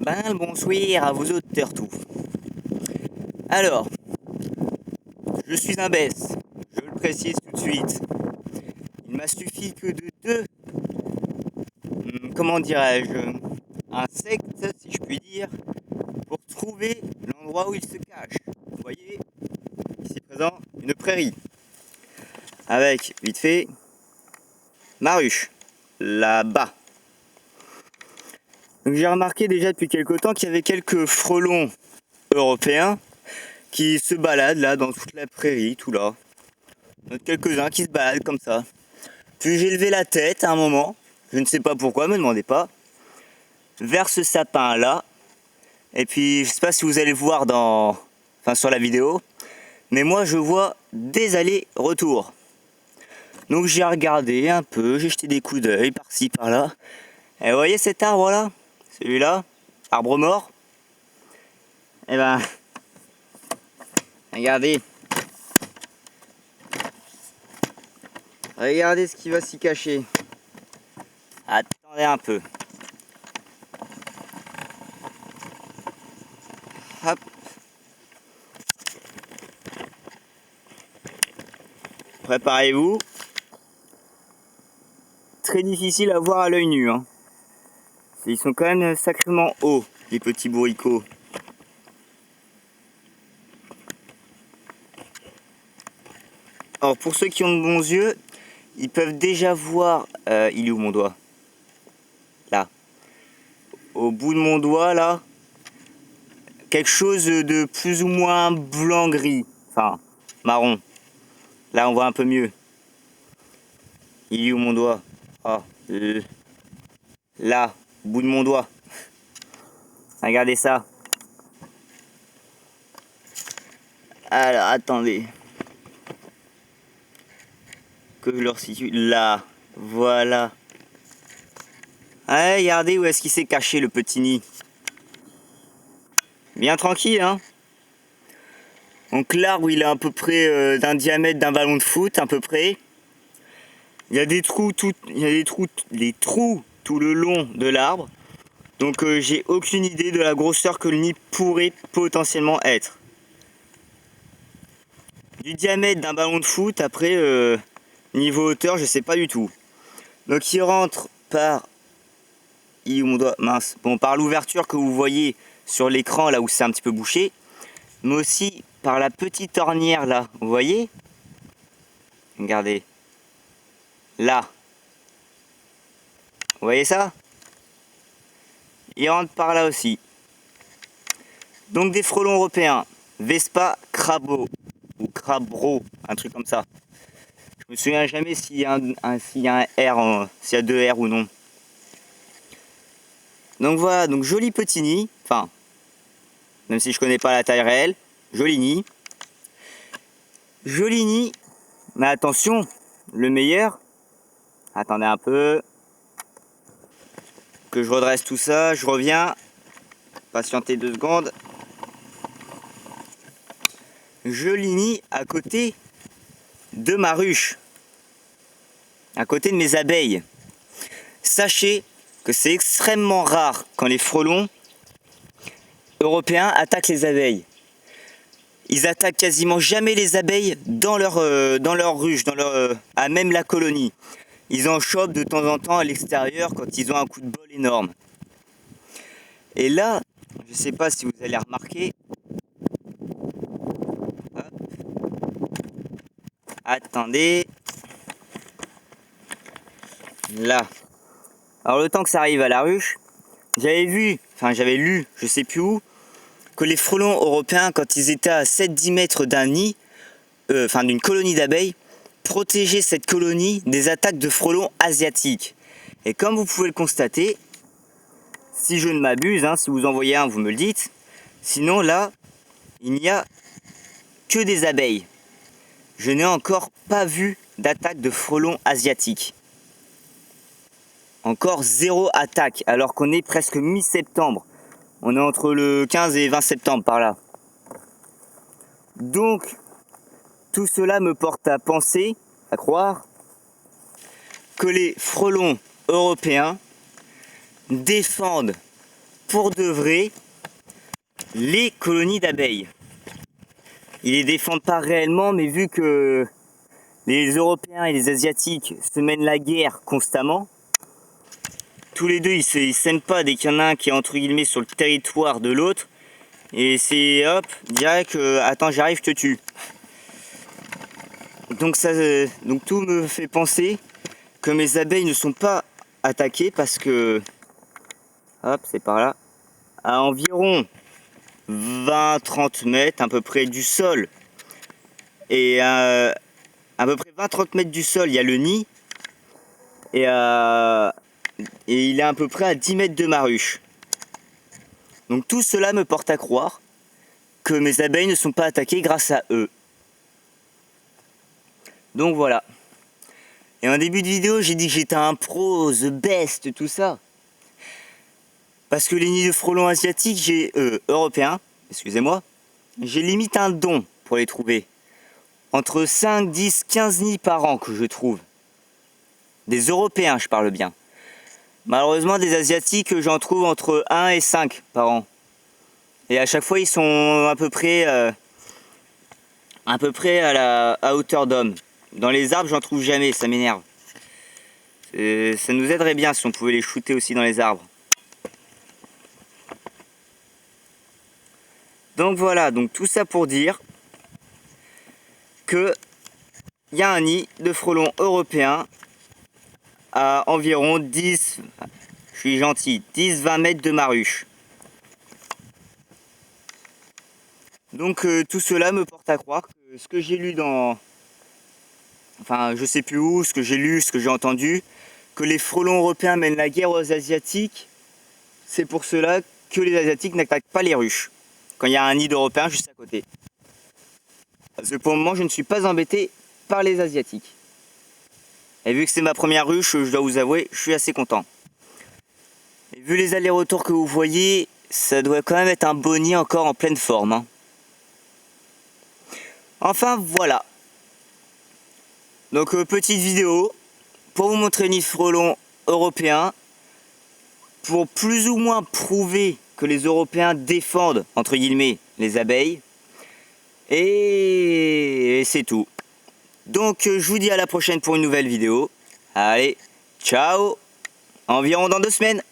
Ben le bonsoir à vous autres tout. Alors, je suis un besse, je le précise tout de suite. Il m'a suffi que de deux, comment dirais-je, insectes, si je puis dire, pour trouver l'endroit où il se cache. Vous voyez, ici présent, une prairie. Avec, vite fait, ma ruche, là-bas. Donc j'ai remarqué déjà depuis quelque temps qu'il y avait quelques frelons européens qui se baladent là dans toute la prairie, tout là. Donc quelques-uns qui se baladent comme ça. Puis j'ai levé la tête à un moment, je ne sais pas pourquoi, me demandez pas, vers ce sapin là. Et puis je sais pas si vous allez voir sur la vidéo, mais moi je vois des allers-retours. Donc j'ai regardé un peu, j'ai jeté des coups d'œil par-ci par-là. Et vous voyez cet arbre là, celui-là, arbre mort. Et ben, regardez. Regardez ce qui va s'y cacher. Attendez un peu. Hop. Préparez-vous. Très difficile à voir à l'œil nu. Hein. Ils sont quand même sacrément hauts, les petits bourricots. Alors pour ceux qui ont de bons yeux, ils peuvent déjà voir... il est où mon doigt? Là. Au bout de mon doigt, là. Quelque chose de plus ou moins blanc-gris. Enfin, marron. Là, on voit un peu mieux. Il est où mon doigt? Ah, là, au bout de mon doigt. Regardez ça. Alors, attendez. Que je leur situe. Là. Voilà. Allez, regardez où est-ce qu'il s'est caché, le petit nid. Bien tranquille, hein. Donc l'arbre, il est à peu près d'un diamètre d'un ballon de foot, à peu près. Il y a des trous tout le long de l'arbre. Donc j'ai aucune idée de la grosseur que le nid pourrait potentiellement être. Du diamètre d'un ballon de foot, après niveau hauteur, je sais pas du tout. Donc il rentre par par l'ouverture que vous voyez sur l'écran là où c'est un petit peu bouché, mais aussi par la petite ornière là, vous voyez? Regardez. Là. Vous voyez ça? Il rentre par là aussi. Donc des frelons européens. Vespa crabo ou crabro, un truc comme ça. Je me souviens jamais s'il y a s'il y a s'il y a deux R ou non. Donc voilà, donc joli petit nid. Enfin, même si je connais pas la taille réelle, joli nid. Joli nid. Mais attention, le meilleur. Attendez un peu. Que je redresse tout ça, je reviens. Patientez 2 secondes. Joli nid à côté de ma ruche. À côté de mes abeilles. Sachez que c'est extrêmement rare quand les frelons européens attaquent les abeilles. Ils attaquent quasiment jamais les abeilles dans leur ruche, à même la colonie. Ils en chopent de temps en temps à l'extérieur quand ils ont un coup de bol énorme. Et là, je ne sais pas si vous allez remarquer. Hop. Attendez. Là. Alors le temps que ça arrive à la ruche, j'avais lu, je sais plus où, que les frelons européens, quand ils étaient à 7-10 mètres d'un nid, d'une colonie d'abeilles, protégeaient cette colonie des attaques de frelons asiatiques. Et comme vous pouvez le constater, si je ne m'abuse, si vous en voyez un, vous me le dites, sinon là, il n'y a que des abeilles. Je n'ai encore pas vu d'attaque de frelons asiatiques. Encore 0 attaque, alors qu'on est presque mi-septembre. On est entre le 15 et 20 septembre par là. Donc, tout cela me porte à penser, à croire, que les frelons européens défendent pour de vrai les colonies d'abeilles. Ils les défendent pas réellement, mais vu que les Européens et les Asiatiques se mènent la guerre constamment, tous les deux ils s'aiment pas dès qu'il y en a un qui est entre guillemets sur le territoire de l'autre, et c'est hop, direct, attends j'arrive, je te tue. Donc donc tout me fait penser que mes abeilles ne sont pas attaquées parce que, hop, c'est par là, à environ 20-30 mètres à peu près du sol, et à peu près 20-30 mètres du sol il y a le nid, et il est à peu près à 10 mètres de ma ruche. Donc tout cela me porte à croire que mes abeilles ne sont pas attaquées grâce à eux. Donc voilà. Et en début de vidéo, j'ai dit que j'étais un pro, the best, tout ça. Parce que les nids de frelons asiatiques, européens, excusez-moi, j'ai limite un don pour les trouver. Entre 5, 10, 15 nids par an que je trouve. Des Européens, je parle bien. Malheureusement, des Asiatiques, j'en trouve entre 1 et 5 par an. Et à chaque fois, ils sont à peu près à hauteur d'homme. Dans les arbres, j'en trouve jamais, ça m'énerve. Ça nous aiderait bien si on pouvait les shooter aussi dans les arbres. Donc voilà, donc tout ça pour dire que il y a un nid de frelons européens à environ 10, je suis gentil, 10-20 mètres de ma ruche. Donc tout cela me porte à croire que ce que j'ai lu dans... Enfin, je sais plus où, ce que j'ai lu, ce que j'ai entendu, que les frelons européens mènent la guerre aux Asiatiques, c'est pour cela que les Asiatiques n'attaquent pas les ruches, quand il y a un nid d'Européens juste à côté. Parce que pour le moment, je ne suis pas embêté par les Asiatiques. Et vu que c'est ma première ruche, je dois vous avouer, je suis assez content. Et vu les allers-retours que vous voyez, ça doit quand même être un beau nid encore en pleine forme, hein. Enfin, voilà. Donc, petite vidéo pour vous montrer le nid de frelons européen, pour plus ou moins prouver que les Européens défendent, entre guillemets, les abeilles. Et c'est tout. Donc je vous dis à la prochaine pour une nouvelle vidéo. Allez, ciao, environ dans 2 semaines.